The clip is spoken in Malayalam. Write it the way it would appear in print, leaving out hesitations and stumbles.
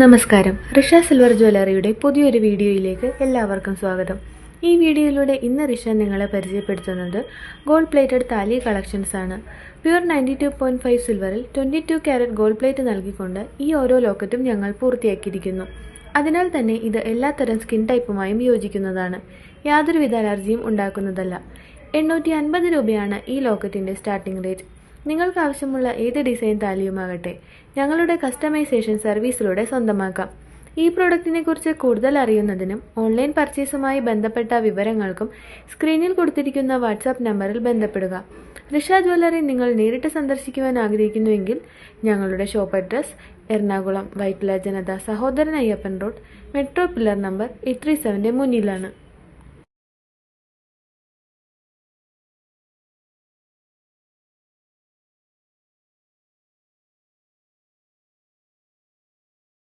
നമസ്കാരം. ഋഷ സിൽവർ ജ്വല്ലറിയുടെ പുതിയൊരു വീഡിയോയിലേക്ക് എല്ലാവർക്കും സ്വാഗതം. ഈ വീഡിയോയിലൂടെ ഇന്ന് ഋഷ നിങ്ങളെ പരിചയപ്പെടുത്തുന്നത് ഗോൾഡ് പ്ലേറ്റഡ് താലി കളക്ഷൻസ് ആണ്. പ്യുർ 92.5 സിൽവറിൽ 22 ക്യാരറ്റ് ഗോൾഡ് പ്ലേറ്റ് നൽകിക്കൊണ്ട് ഈ ഓരോ ലോക്കറ്റും ഞങ്ങൾ പൂർത്തിയാക്കിയിരിക്കുന്നു. അതിനാൽ തന്നെ ഇത് എല്ലാത്തരം സ്കിൻ ടൈപ്പുമായും യോജിക്കുന്നതാണ്. യാതൊരുവിധ അലർജിയും ഉണ്ടാക്കുന്നതല്ല. 850 രൂപയാണ് ഈ ലോക്കറ്റിൻ്റെ സ്റ്റാർട്ടിംഗ് റേറ്റ്. നിങ്ങൾക്ക് ആവശ്യമുള്ള ഏത് ഡിസൈൻ താലിയുമാകട്ടെ ഞങ്ങളുടെ കസ്റ്റമൈസേഷൻ സർവീസിലൂടെ സ്വന്തമാക്കാം. ഈ പ്രോഡക്റ്റിനെ കുറിച്ച് കൂടുതൽ അറിയുന്നതിനും ഓൺലൈൻ പർച്ചേസുമായി ബന്ധപ്പെട്ട വിവരങ്ങൾക്കും സ്ക്രീനിൽ കൊടുത്തിരിക്കുന്ന വാട്സാപ്പ് നമ്പറിൽ ബന്ധപ്പെടുക. ഋഷ ജ്വല്ലറി നിങ്ങൾ നേരിട്ട് സന്ദർശിക്കുവാൻ ആഗ്രഹിക്കുന്നുവെങ്കിൽ ഞങ്ങളുടെ ഷോപ്പ് അഡ്രസ് എറണാകുളം വൈറ്റില ജനത Sahodaran Ayyappan road, metro pillar number 837 മുന്നിലാണ്.